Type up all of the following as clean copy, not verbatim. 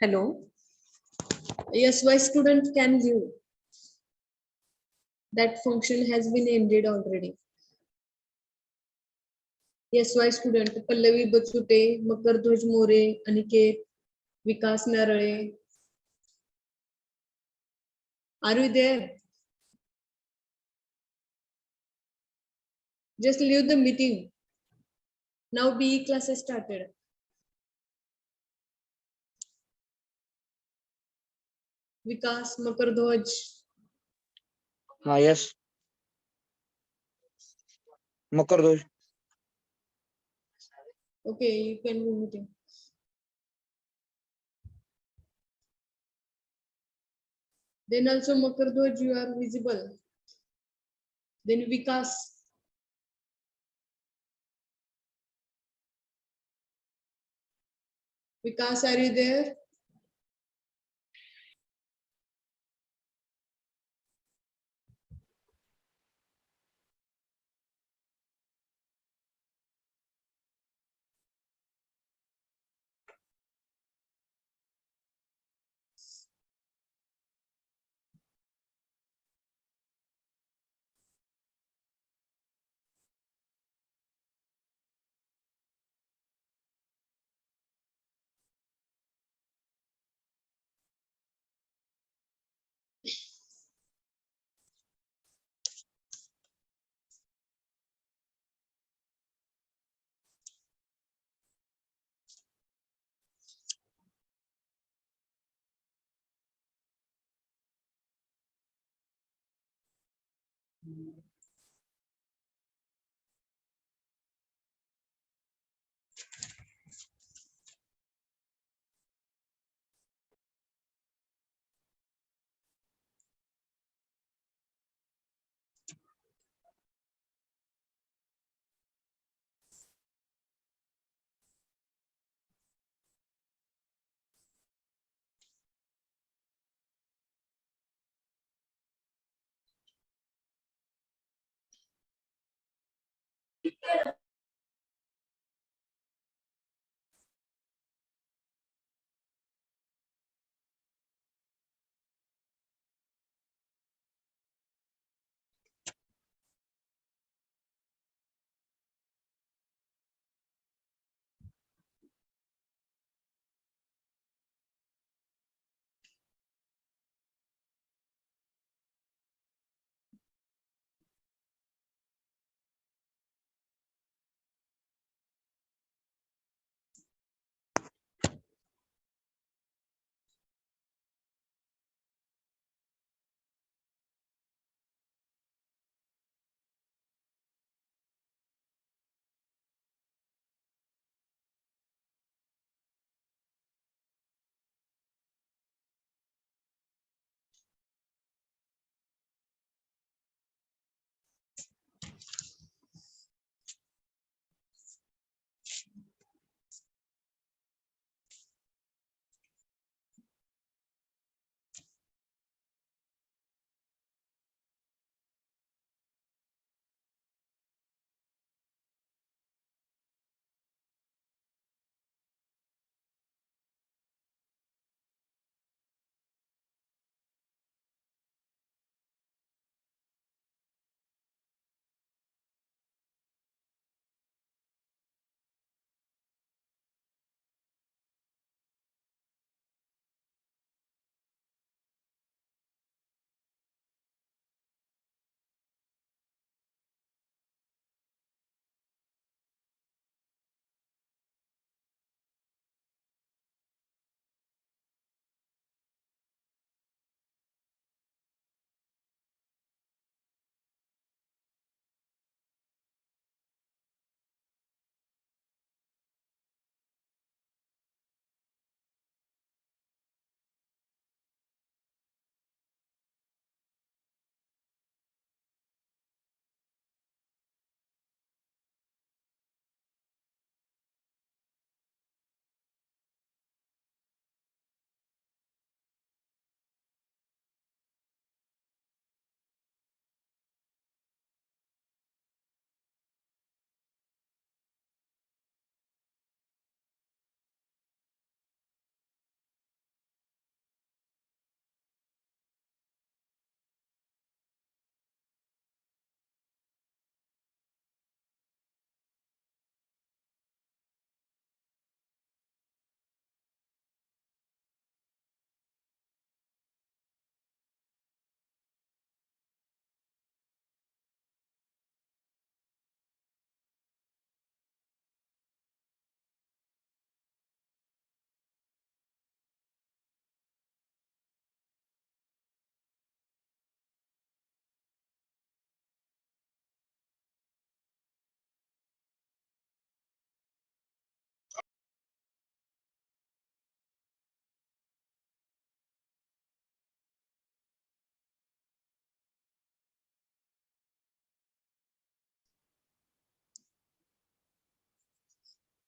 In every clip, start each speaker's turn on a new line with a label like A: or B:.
A: Hello. Yes, why student can view that function has been ended already. Yes, why student Pallavi Bachute, Makardhwaj मोरे, अनिकेत, विकास नारळे. Are you there? Just leave the meeting. Now BE classes started. Vikas, Makardhwaj.
B: Yes. Makardoj.
A: Okay, you can do meeting. Then also Makardhwaj, you are visible. Then Vikas. Vikas, are you there?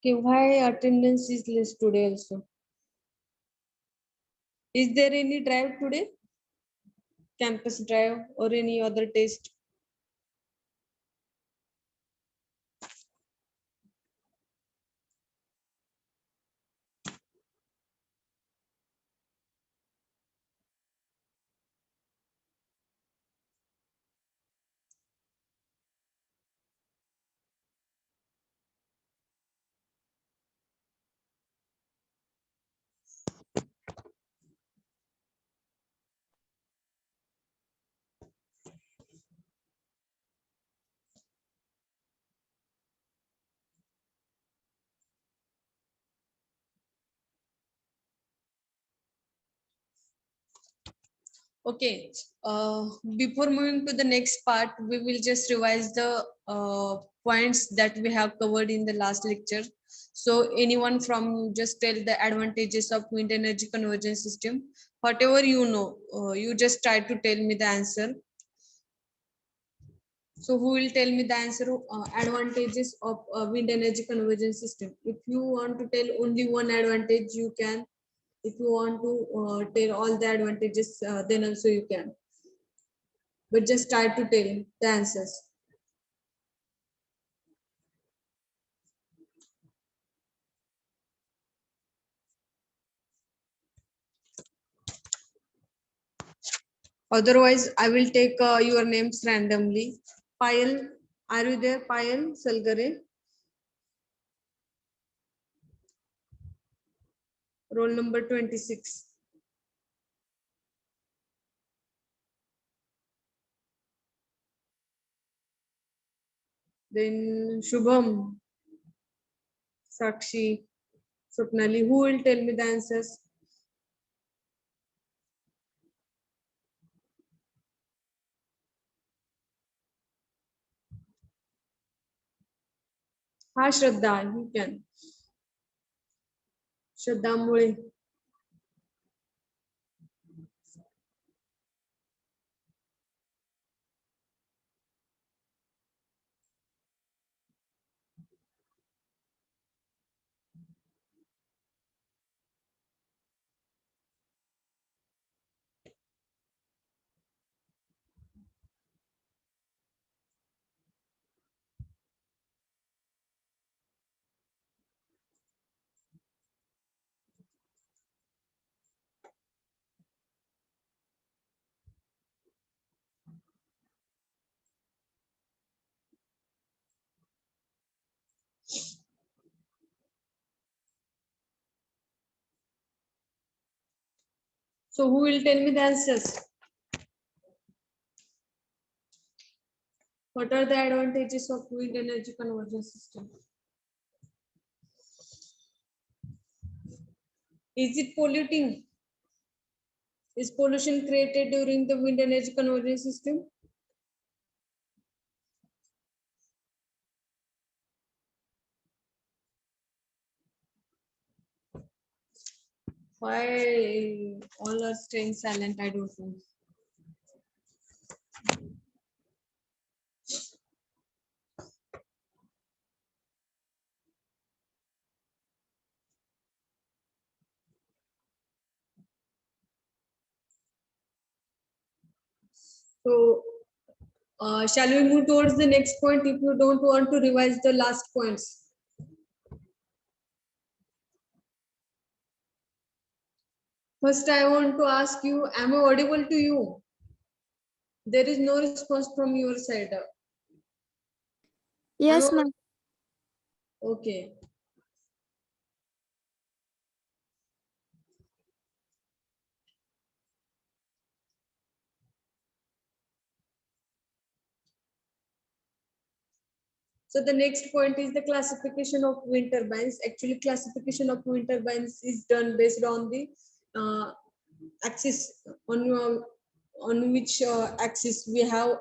A: Okay, why attendance is less today also? Is there any drive today? Campus drive or any other test? Okay, before moving to the next part, we will just revise the points that we have covered in the last lecture. So anyone from you just tell the advantages of wind energy conversion system. Whatever you know, you just try to tell me the answer. So who will tell me the answer advantages of wind energy conversion system? If you want to tell only one advantage, you can. If you want to tell all the advantages, then also you can. But just try to tell the answers. Otherwise, I will take your names randomly. Payal, are you there? Payal Salgare, roll number 26. Then Shubham, Sakshi, Swapnali. Who will tell me the answers? Ha, Shraddha, you can. Shraddha Mule. So who will tell me the answers? What are the advantages of wind energy conversion system? Is it polluting? Is pollution created during the wind energy conversion system? Why all are staying silent? I don't know. So, shall we move towards the next point if you don't want to revise the last points? First, I want to ask you, am I audible to you? There is no response from your side. Am I
B: Yes, ma'am.
A: okay? So the next point is the classification of wind turbines. Actually, classification of wind turbines is done based on the uh, axis on which axis we have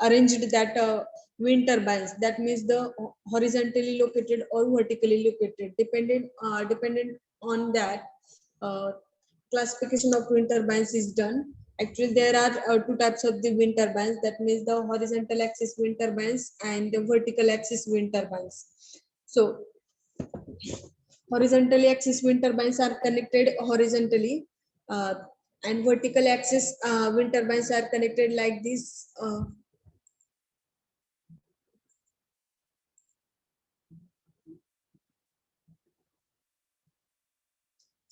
A: arranged that wind turbines. That means the horizontally located or vertically located. Dependent on that, uh, classification of wind turbines is done. Actually, there are two types of the wind turbines. That means the horizontal axis wind turbines and the vertical axis wind turbines. So Horizontally axis wind turbines are connected horizontally, uh, and vertical axis wind turbines are connected like this.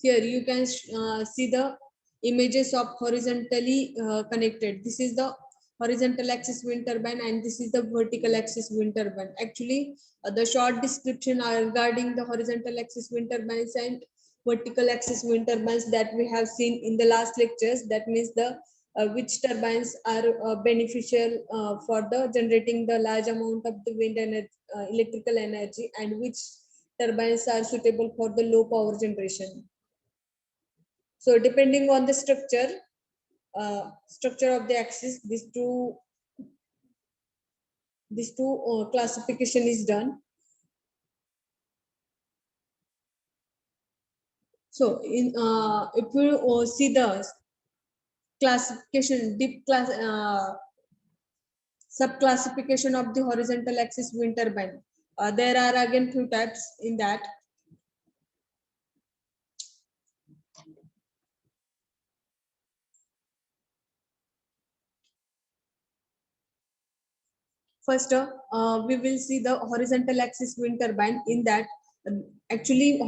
A: Here you can see the images of horizontally connected. This is the horizontal axis wind turbine and this is the vertical axis wind turbine. Actually, the short description are regarding the horizontal axis wind turbines and vertical axis wind turbines that we have seen in the last lectures. That means the which turbines are beneficial for the generating the large amount of the wind energy, electrical energy, and which turbines are suitable for the low power generation. So depending on the structure of the axis, these two classification is done. So in if you see the classification, deep class sub classification of the horizontal axis wind turbine, there are again few types in that. First, we will see the horizontal axis wind turbine. In that, actually,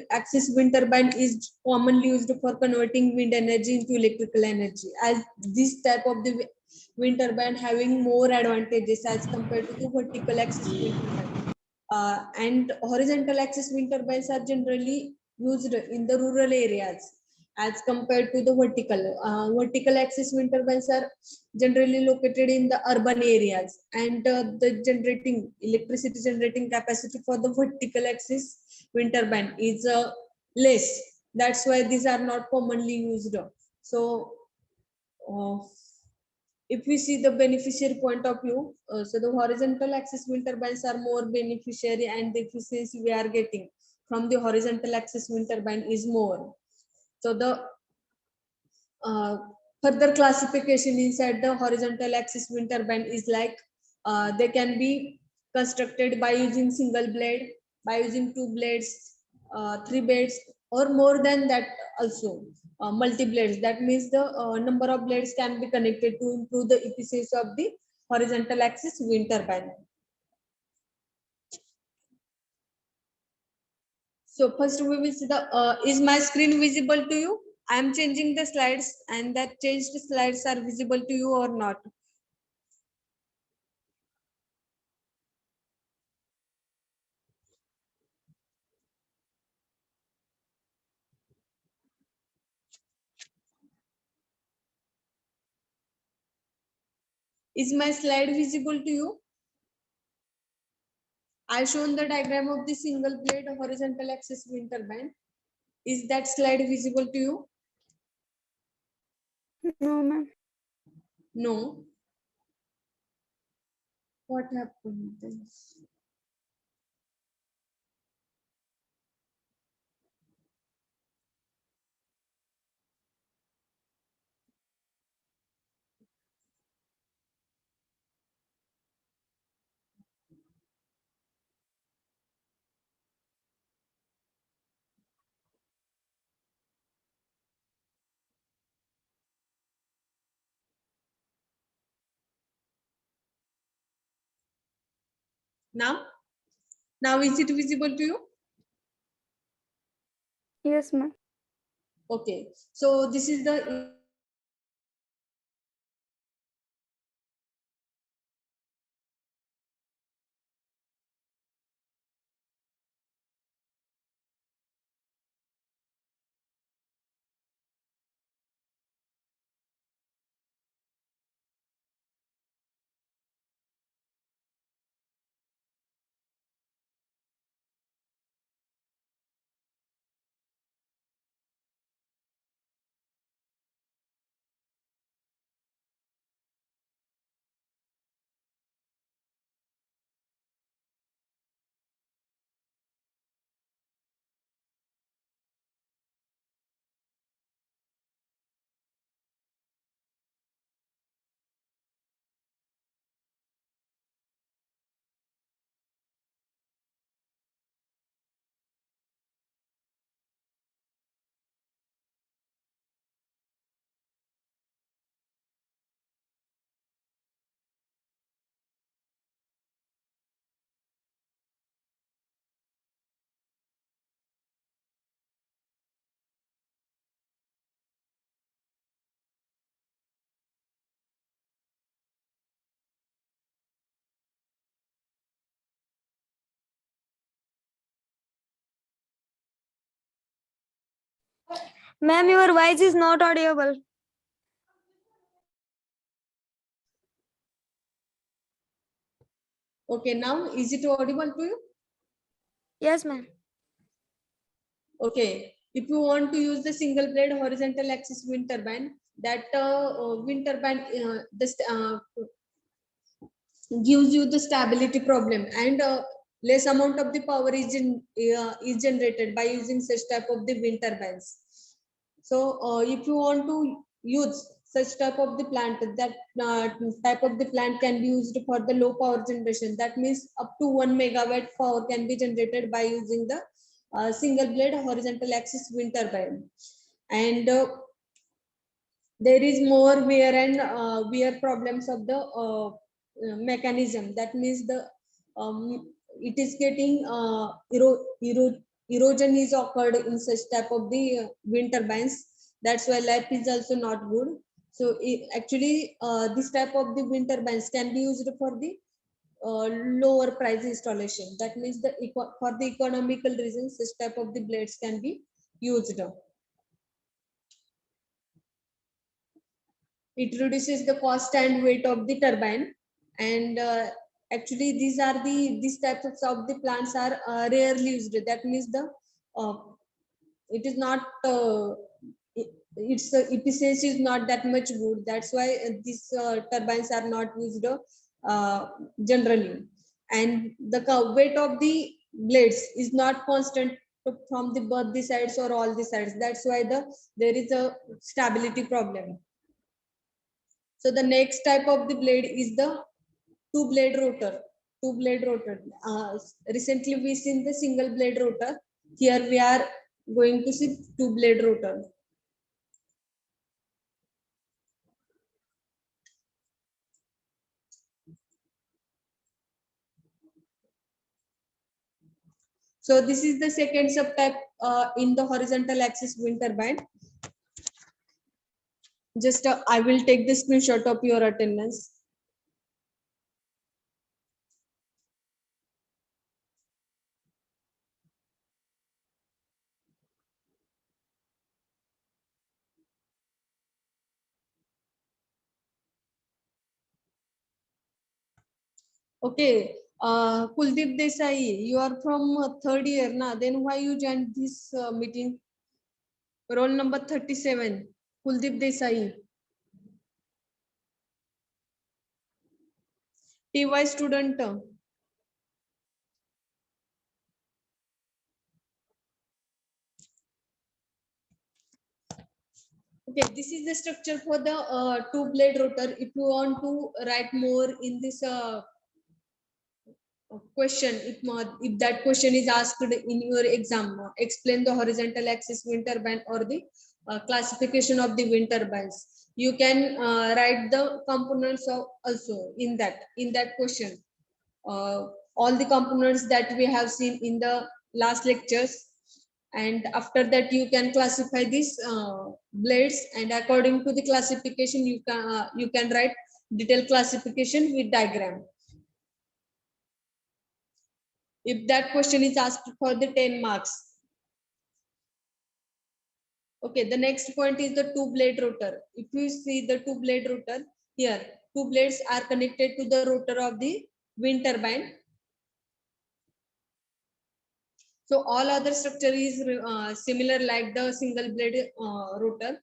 A: axis wind turbine is commonly used for converting wind energy into electrical energy. As this type of the wind turbine having more advantages as compared to the vertical axis wind turbine. And horizontal axis wind turbines are generally used in the rural areas as compared to the vertical. Vertical axis wind turbines are generally located in the urban areas, and the generating electricity generating capacity for the vertical axis wind turbine is less. That's why these are not commonly used. So uh, if we see the beneficiary point of view, so the horizontal axis wind turbines are more beneficiary, and the efficiency we are getting from the horizontal axis wind turbine is more. So the uh, further classification inside the horizontal axis wind turbine is like they can be constructed by using single blade, by using two blades, three blades, or more than that also. Multi blades, that means the number of blades can be connected to improve the efficiency of the horizontal axis wind turbine. So first we will see the is my screen visible to you? I am changing the slides, and that changed slides are visible to you or not? Is my slide visible to you? I shown the diagram of the single blade horizontal axis wind turbine. Is that slide visible to you?
B: No, ma'am.
A: No. What happened then? Now? Now is it visible to you?
B: Yes, ma'am.
A: Okay. So this is the
B: Ma'am, your voice is not audible.
A: Okay, now is it audible to you?
B: Yes, ma'am.
A: Okay, if you want to use the single blade horizontal axis wind turbine, that wind turbine gives you the stability problem, and less amount of the power is generated by using such type of the wind turbines. So if you want to use such type of the plant, that type of the plant can be used for the low power generation. That means up to 1 megawatt power can be generated by using the single blade horizontal axis wind turbine. And there is more wear problems of the mechanism. That means the it is getting erosion is occurred in such type of the wind turbines. That's why life is also not good. So actually this type of the wind turbines can be used for the lower price installation. That means for the economical reasons, this type of the blades can be used. It reduces the cost and weight of the turbine. And actually these types of the plants are rarely used. That means the uh, it is not its efficiency is not that much good. That's why these turbines are not used generally. And the weight of the blades is not constant from the both the sides or all the sides. That's why there is a stability problem. So the next type of the blade is the two blade rotor. Two blade rotor. Recently we seen the single blade rotor. Here we are going to see two blade rotor. So this is the second subtype in the horizontal axis wind turbine. Just I will take the screenshot of your attendance. Okay, Kuldeep Desai, you are from third year now. Then why you joined this meeting? Roll number 37, Kuldeep Desai. TY student. Okay, this is the structure for the two blade rotor. If you want to write more in this question, if that question is asked in your exam, explain the horizontal axis wind turbine or the classification of the wind turbines. You can write the components of also in that question. Uh, all the components that we have seen in the last lectures, and after that you can classify these blades, and according to the classification you can write detailed classification with diagram. If that question is asked for the 10 marks. Okay, the next point is the two blade rotor. If you see the two blade rotor here, two blades are connected to the rotor of the wind turbine. So all other structure is similar like the single blade rotor.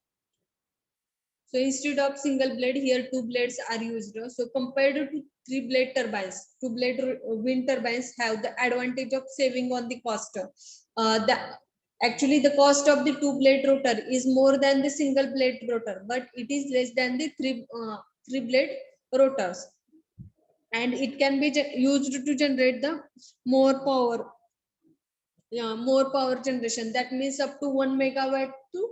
A: So instead of single blade, here two blades are used. So compared to three blade turbines, two blade wind turbines have the advantage of saving on the cost. Actually the cost of the two blade rotor is more than the single blade rotor, but it is less than the three blade rotors, and it can be used to generate the more power. Yeah, more power generation. That means up to 1 megawatt to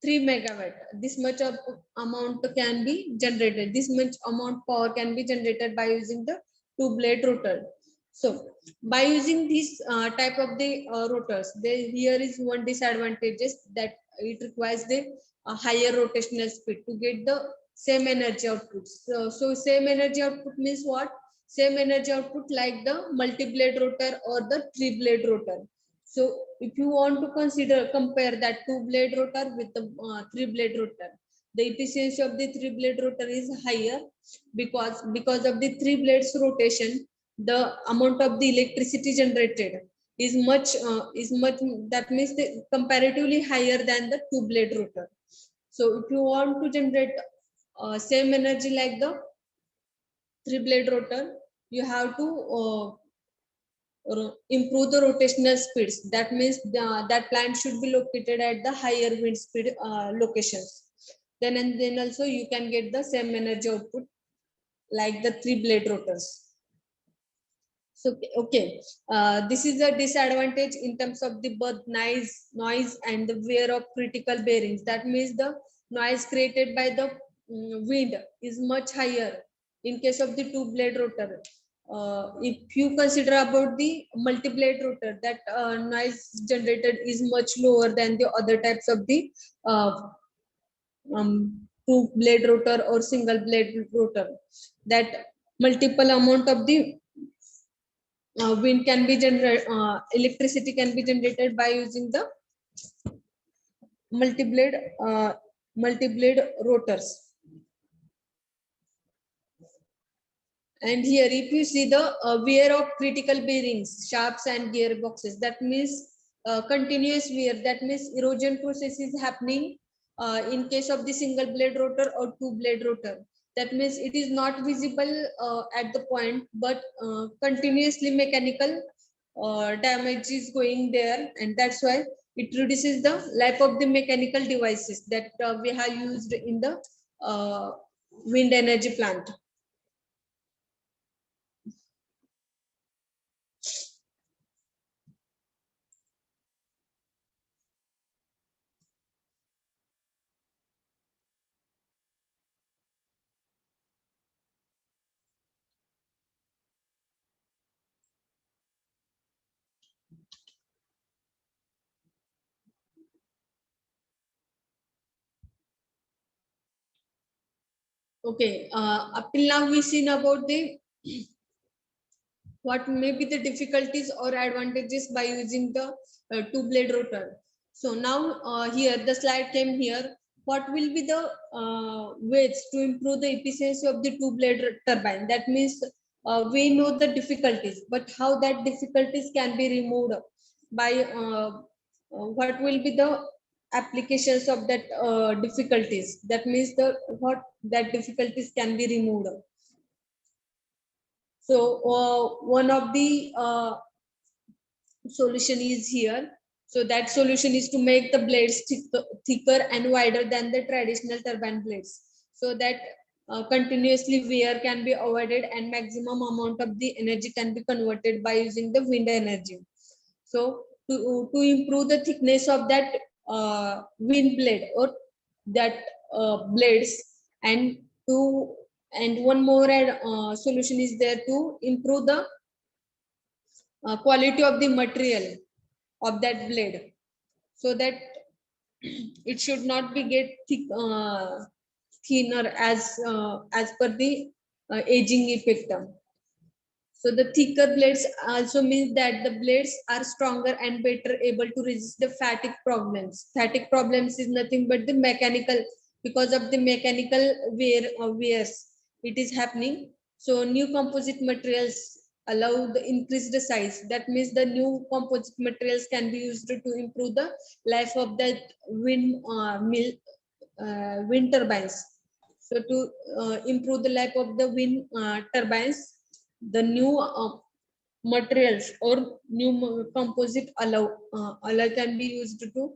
A: 3 megawatt. This much of amount can be generated. This much amount power can be generated by using the two blade rotor. So by using this type of the rotors, here is one disadvantage is that it requires the higher rotational speed to get the same energy output. So same energy output means what? Same energy output like the multi blade rotor or the three blade rotor. So if you want to compare that two blade rotor with the three blade rotor, the efficiency of the three blade rotor is higher because of the three blades rotation, the amount of the electricity generated is much that means the comparatively higher than the two blade rotor. So if you want to generate same energy like the three blade rotor, you have to improve the rotational speeds. That means that plant should be located at the higher wind speed locations. Then also you can get the same energy output like the three blade rotors. So okay, this is a disadvantage in terms of the both noise and the wear of critical bearings. That means the noise created by the wind is much higher in case of the two blade rotor. If you consider about the multi-blade rotor, that noise generated is much lower than the other types of the uh, two blade rotor or single blade rotor. That multiple amount of the wind can be generated, electricity can be generated by using the multi-blade multi-blade rotors. And here if you see the wear of critical bearings, shafts and gearboxes, that means continuous wear, that means erosion process is happening in case of the single blade rotor or two blade rotor. That means it is not visible at the point, but continuously mechanical damage is going there, and that's why it reduces the life of the mechanical devices that we have used in the wind energy plant. Okay, up till now we seen about the what may be the difficulties or advantages by using the two blade rotor. So now here the slide came here. What will be the ways to improve the efficiency of the two blade turbine? That means we know the difficulties, but how that difficulties can be removed by what will be the applications of that difficulties? That means the what that difficulties can be removed. So one of the solution is here. So that solution is to make the blades thicker and wider than the traditional turbine blades, so that continuously wear can be avoided and maximum amount of the energy can be converted by using the wind energy. So to improve the thickness of that wind blade or that blades, and to and one more solution is there to improve the quality of the material of that blade, so that it should not be get thinner as per the aging effect. So the thicker blades also means that the blades are stronger and better able to resist the fatigue problems. Fatigue problems is nothing but the mechanical, because of the mechanical wears it is happening. So new composite materials allow the increase the size. That means the new composite materials can be used to improve the life of that wind turbines. So to improve the life of the wind turbines, the new materials or new composite alloy can be used to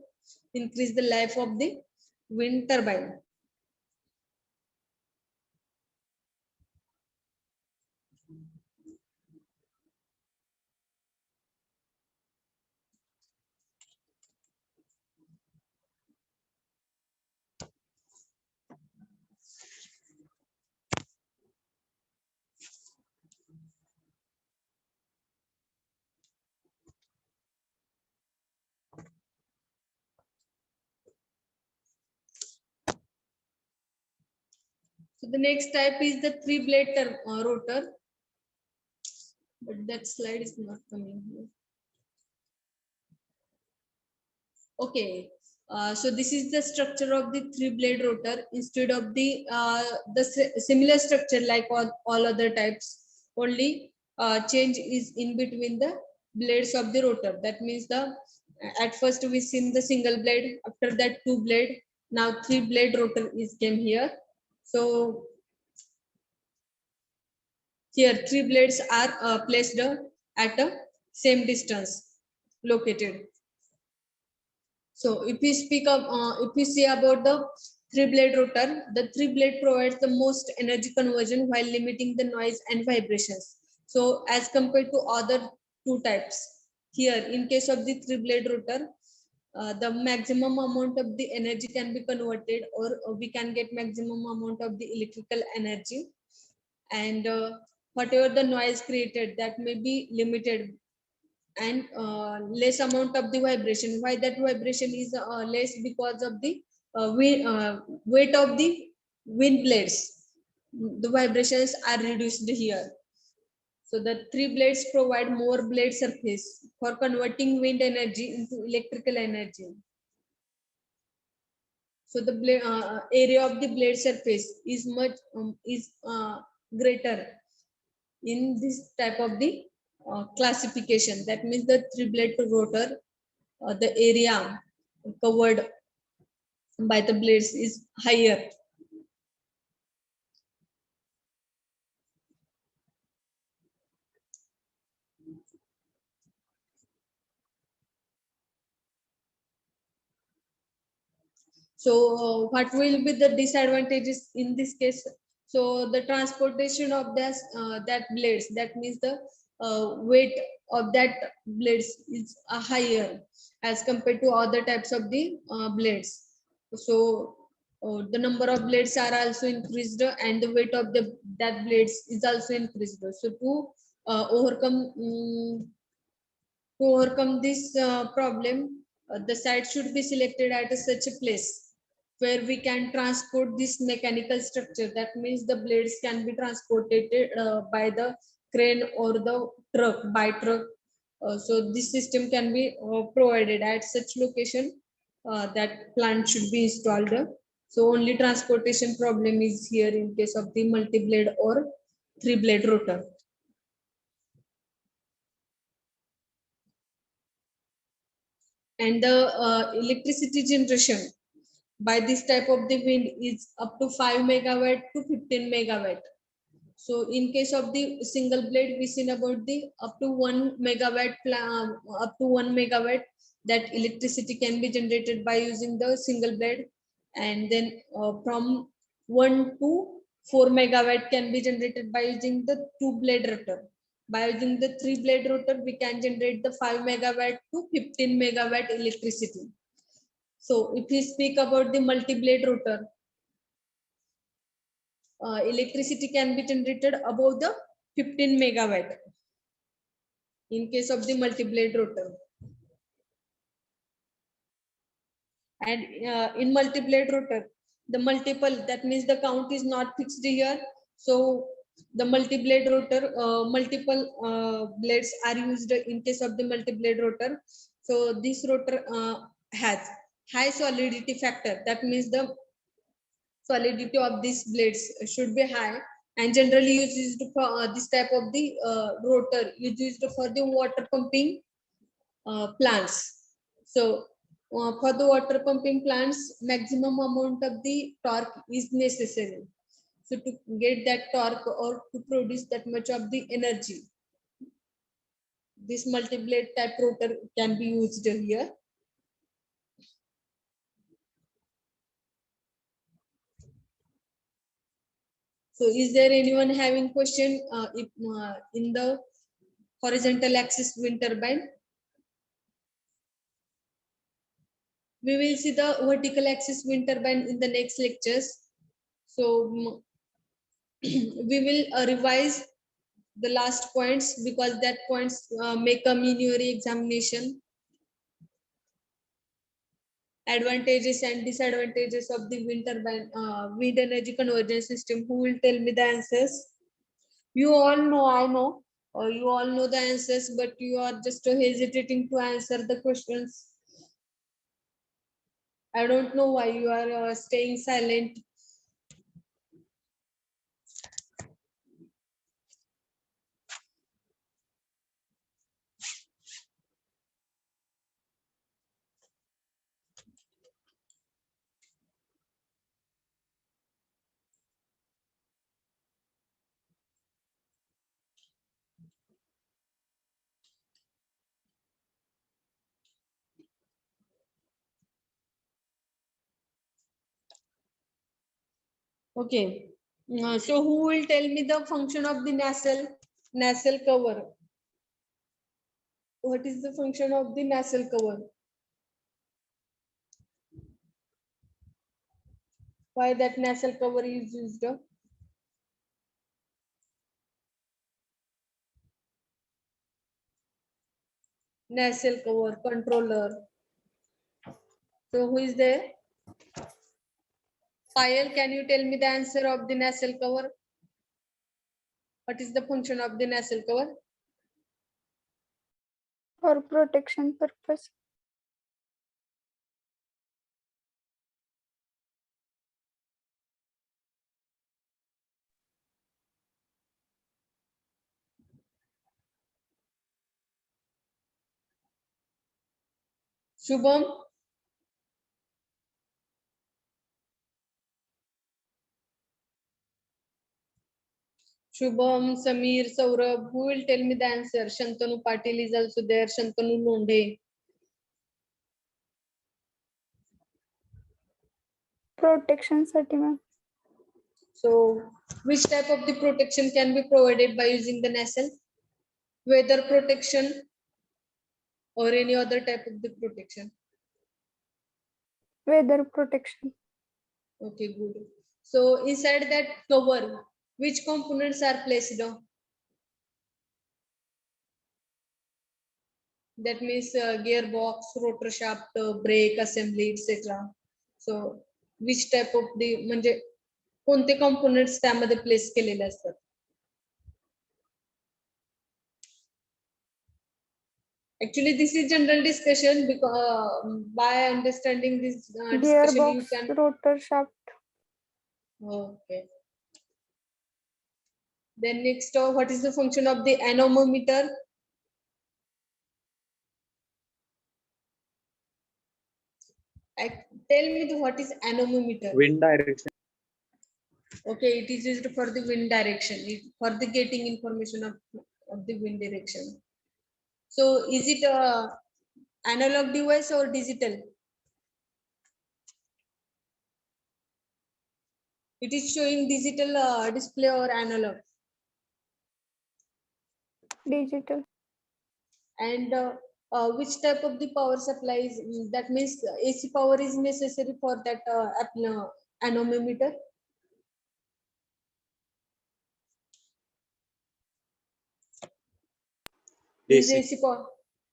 A: increase the life of the wind turbine. So the next type is the three blade rotor, but that slide is not coming here. Okay. So this is the structure of the three blade rotor instead of the similar structure like all other types. Only change is in between the blades of the rotor. That means the at first we seen the single blade. After that two blade. Now three blade rotor is came here. So here three blades are placed at a same distance located. So if we see about the three blade rotor, the three blade provides the most energy conversion while limiting the noise and vibrations. So as compared to other two types, here in case of the three blade rotor, the maximum amount of the energy can be converted, or we can get maximum amount of the electrical energy, and whatever the noise created that may be limited, and less amount of the vibration. Why that vibration is less? Because of the weight of the wind blades, the vibrations are reduced here. So the three blades provide more blade surface for converting wind energy into electrical energy. So the area of the blade surface is much greater in this type of the classification. That means the three blade rotor, the area covered by the blades is higher. So what will be the disadvantages in this case? So the transportation of that blades, that means the weight of that blades is higher as compared to other types of the blades. So the number of blades are also increased, and the weight of the that blades is also increased. So to overcome this problem, the site should be selected at such a place where we can transport this mechanical structure. That means the blades can be transported by the crane or the truck, by truck. So this system can be provided at such location that plant should be installed. So only transportation problem is here in case of the multi-blade or three-blade rotor. And the electricity generation by this type of the wind is up to 5 megawatt to 15 megawatt. So in case of the single blade, we seen about the up to 1 megawatt up to 1 megawatt that electricity can be generated by using the single blade. And then from 1 to 4 megawatt can be generated by using the two blade rotor. By using the three blade rotor, we can generate the 5 megawatt to 15 megawatt electricity. So if we speak about the multi-blade rotor, electricity can be generated above the 15 megawatt in case of the multi-blade rotor. And in multi-blade rotor, the multiple, that means the count is not fixed here. So the multi-blade rotor, multiple blades are used in case of the multi-blade rotor. So this rotor has high solidity factor. That means the solidity of these blades should be high, and generally used for this type of the rotor is used for the water pumping plants. So for the water pumping plants, maximum amount of the torque is necessary. So to get that torque or to produce that much of the energy, this multi-blade type rotor can be used here. So is there anyone having question if, in the horizontal axis wind turbine? We will see the vertical axis wind turbine in the next lectures. So we will revise the last points because that points may come in your examination. Advantages and disadvantages of the wind turbine, wind energy conversion system. Who will tell me the answers? You all know, I know. You all know the answers, but you are just hesitating to answer the questions. I don't know why you are staying silent. Okay. So who will tell me the function of the nasal cover? What is the function of the nasal cover? Why that nasal cover is used? Nasal cover controller. So who is there? Payal, can you tell me the answer of the nasal cover? What is the function of the nasal cover?
B: For protection purpose.
A: Shubham? Shubham, Samir, Saurabh, who will tell me the answer? Shantanu Patil is also there, Shantanu Londe.
B: Protection साठी ma'am.
A: So, which type of the protection can be provided by using the nasal? Weather protection or any other type of the protection?
B: Weather protection.
A: Okay, good. So, inside that cover, which components are placed on? That means gearbox, rotor shaft, brake assembly, etc. So, which type of the म्हणजे कोणते components त्यामध्ये place केलेले असतात? Actually, this is general discussion because by understanding this discussion, you
B: Gearbox,
A: can.
B: rotor shaft.
A: Okay. Then next, what is the function of the anemometer? Tell me what is anemometer.
C: Wind direction.
A: Okay, it is used for the wind direction, for the getting information of the wind direction. So, is it a analog device or digital? It is showing digital display or analog.
B: Digital.
A: And which type of the power supply is that means AC power is necessary for that anemometer? Is
C: AC.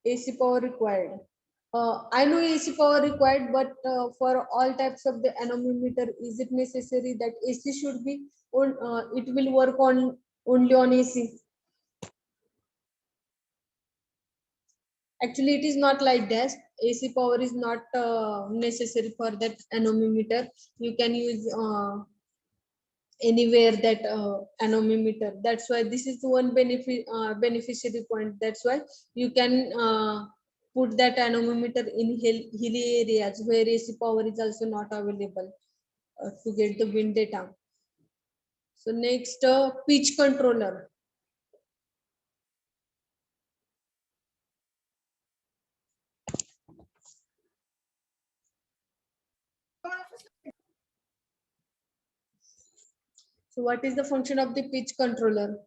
A: AC power required? I know AC power required, but for all types of the anemometer, is it necessary that AC should be on? It will work on only on AC. Actually, it is not like that. AC power is not necessary for that anemometer. You can use anywhere that anemometer. That's why this is one beneficiary point. That's why you can put that anemometer in hilly areas where AC power is also not available to get the wind data. So next, pitch controller. So what is the function of the pitch controller?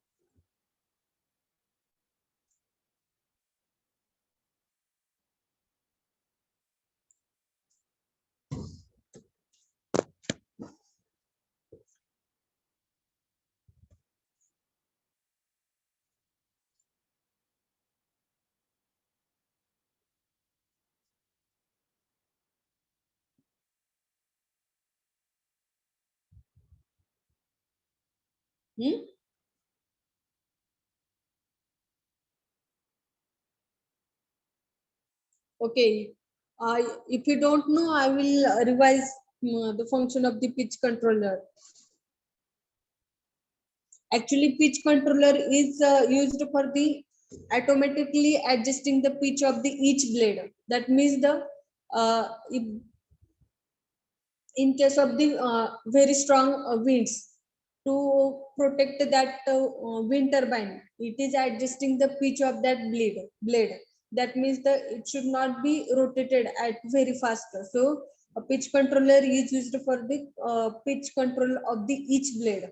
A: Hmm? Okay. If you don't know, I will revise the function of the pitch controller. Actually, pitch controller is used for the automatically adjusting the pitch of the each blade. That means if, in case of the very strong winds, to protect that wind turbine, it is adjusting the pitch of that blade. That means it should not be rotated at very fast. So a pitch controller is used for the pitch control of the each blade.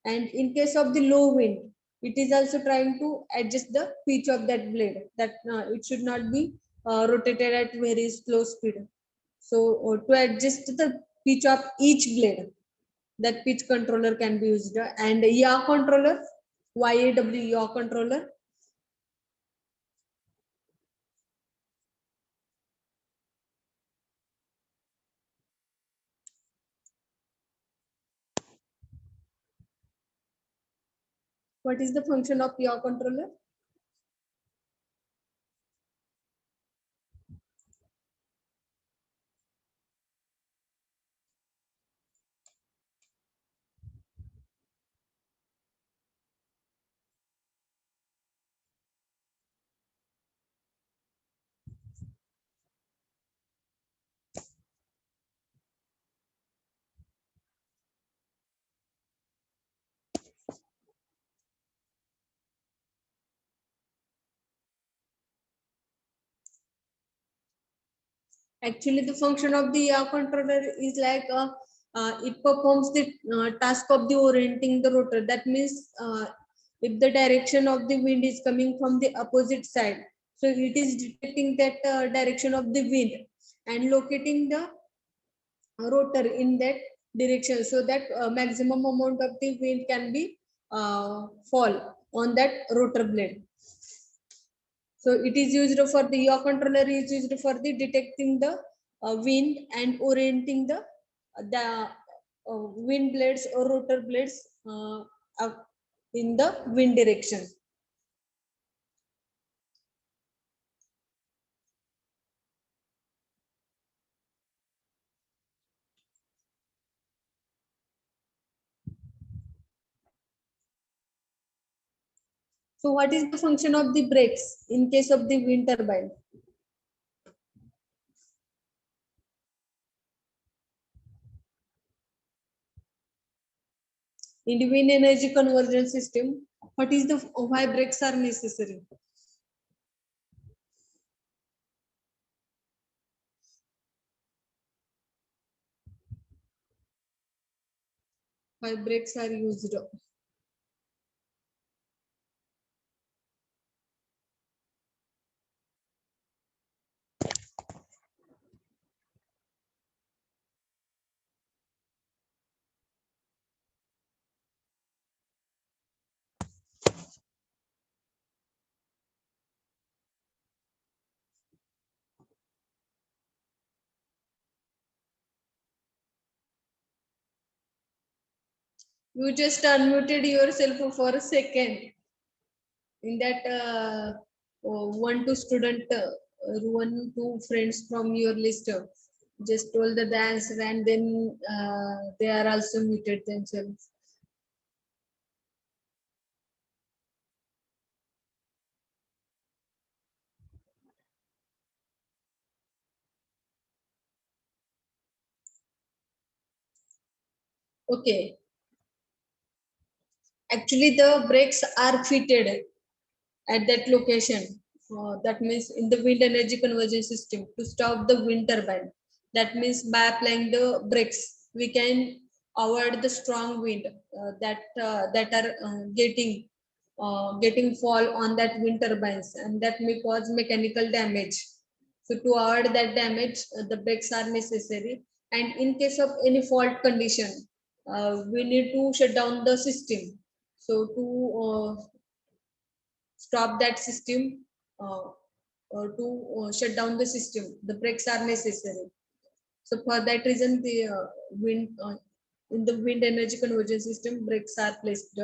A: And in case of the low wind, it is also trying to adjust the pitch of that blade, that it should not be rotated at very slow speed. So to adjust the pitch of each blade, that pitch controller can be used. And yaw controller, yaw controller, what is the function of yaw controller? Actually, the function of the yaw controller is like it performs the task of the orienting the rotor. That means if the direction of the wind is coming from the opposite side, so it is detecting that direction of the wind and locating the rotor in that direction, so that maximum amount of the wind can be fall on that rotor blade. So it is used for the yaw controller is used for the detecting the wind and orienting the wind blades or rotor blades up in the wind direction. So what is the function of the brakes in case of the wind turbine? In the wind energy conversion system, what is the why brakes are necessary? Why brakes are used? You just unmuted yourself for a second. In that one two student one two friends from your list just told the answer, and then they are also muted themselves. Okay, actually the brakes are fitted at that location. That means in the wind energy conversion system to stop the wind turbine. That means by applying the brakes, we can avoid the strong wind that are getting fall on that wind turbines, and that may cause mechanical damage. So to avoid that damage, the brakes are necessary. And in case of any fault condition, we need to shut down the system. So to stop that system, uh, or to shut down the system, the brakes are necessary. So for that reason, the wind in the wind energy conversion system, brakes are placed.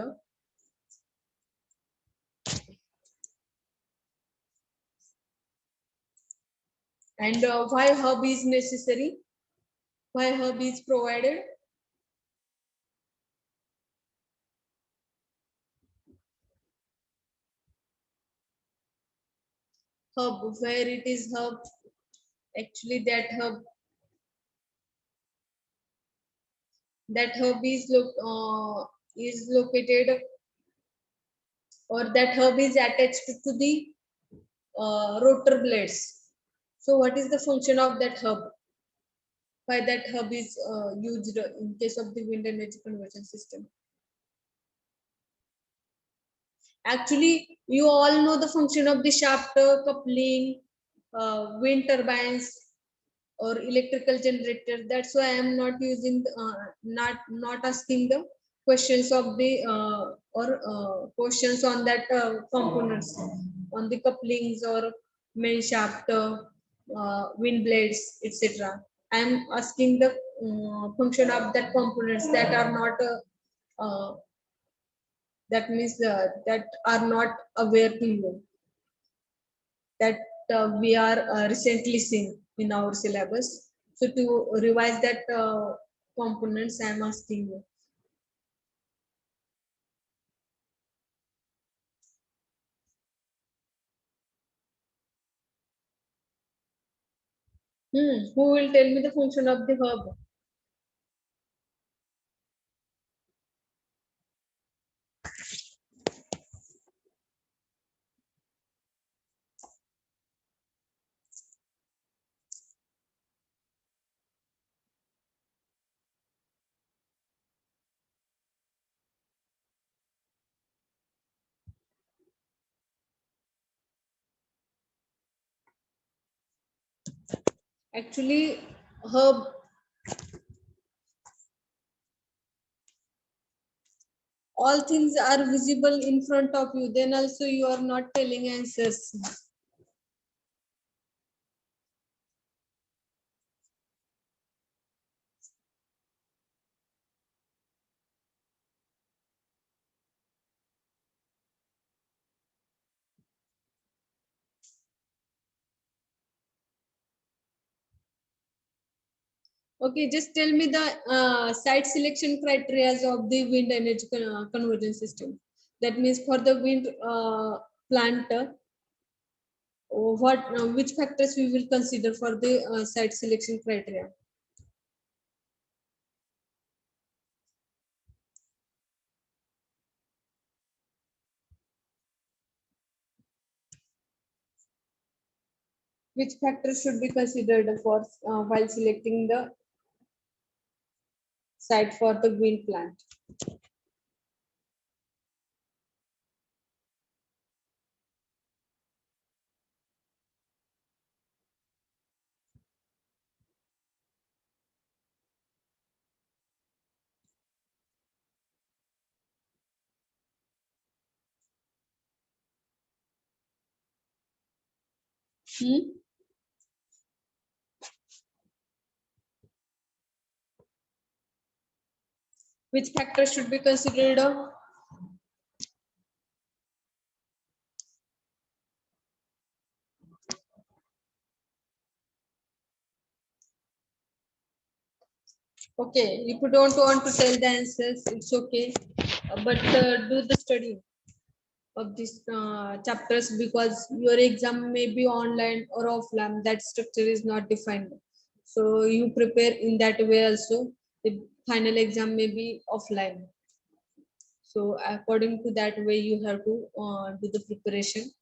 A: And why hub is necessary? Why hub is provided? Hub, where it is hub? Actually that hub is located, or that hub is attached to the rotor blades. So what is the function of that hub? Why that hub is used in case of the wind energy conversion system? Actually, you all know the function of the shaft, coupling, wind turbines, or electrical generator. That's why I am not using, not asking the questions of the questions on that components, on the couplings or main shaft, wind blades, etc. I am asking the function of that components that are not that means that are not aware to you, that we are recently seen in our syllabus. So to revise that components, I am asking you. Who will tell me the function of the hub? Actually, hub, all things are visible in front of you, then also you are not telling answers. Okay, just tell me the site selection criteria of the wind energy conversion system. That means for the wind plant, what which factors we will consider for the site selection criteria? Which factors should be considered for while selecting the site for the wind plant? Hmm? Which factors should be considered? Okay, if you don't want to tell the answers, it's okay. But do the study of these chapters, because your exam may be online or offline. That structure is not defined. So you prepare in that way also. The final exam may be offline. So according to that way, you have to do the preparation.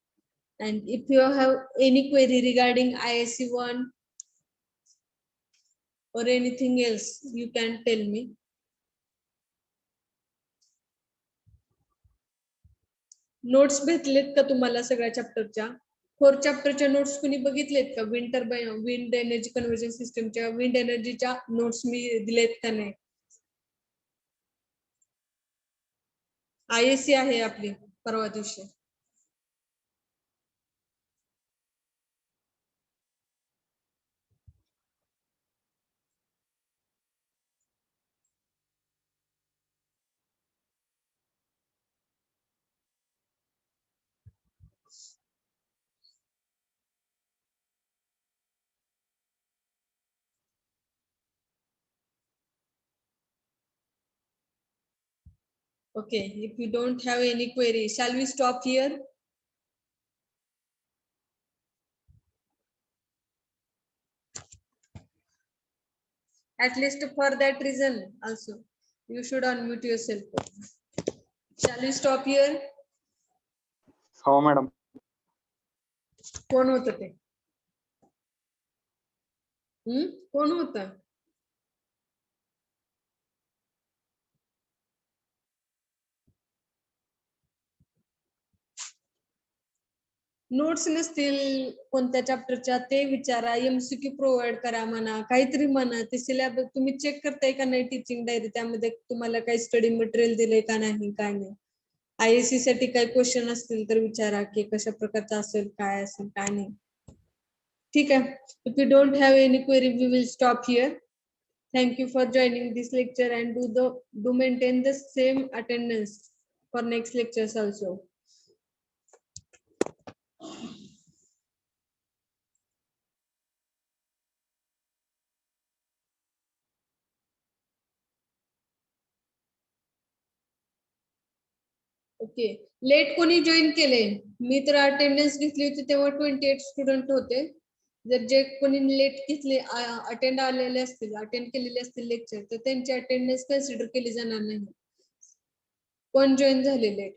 A: And if you have any query regarding ISC 1 or anything else, you can tell me. Notes भेटलेत का तुम्हाला सगळ्या चॅप्टरच्या? 4 चॅप्टरच्या notes कुणी बघितलेत का? Wind energy conversion सिस्टमच्या wind एनर्जीच्या notes मी दिलेत का नाही? ISC आहे आपली परवा दिवशी. Okay, if you don't have any query, shall we stop here? At least for that reason also, you should unmute yourself. Shall we stop here?
C: हो madam.
A: कोण होतं ते? कोण होतं? नोट्स नसतील कोणत्या चॅप्टरच्या ते विचारा, एमसीक्यू प्रोव्हाइड करा म्हणा, काहीतरी म्हणा. ते सिलेबस तुम्ही चेक करताय का नाही टीचिंग डायरी, त्यामध्ये तुम्हाला काही स्टडी मटेरियल दिलंय का नाही, काय नाही. IAC साठी काही क्वेश्चन असतील तर विचारा की कशा प्रकारचा असेल, काय असेल, काय नाही. ठीक आहे. If you don't have any query we will stop here. Thank you for joining this lecture and do maintain the same attendance for next lectures also. Okay, late कोणी जॉईन केले? मी तर अटेंडन्स घेतली होती तेव्हा 28 स्टुडंट होते. जर जे कोणी लेट घेतले अटेंड आलेले असतील, अटेंड केलेले असतील लेक्चर, तर त्यांची अटेंडन्स कन्सिडर केली जाणार नाही. कोण जॉईन झाले लेट?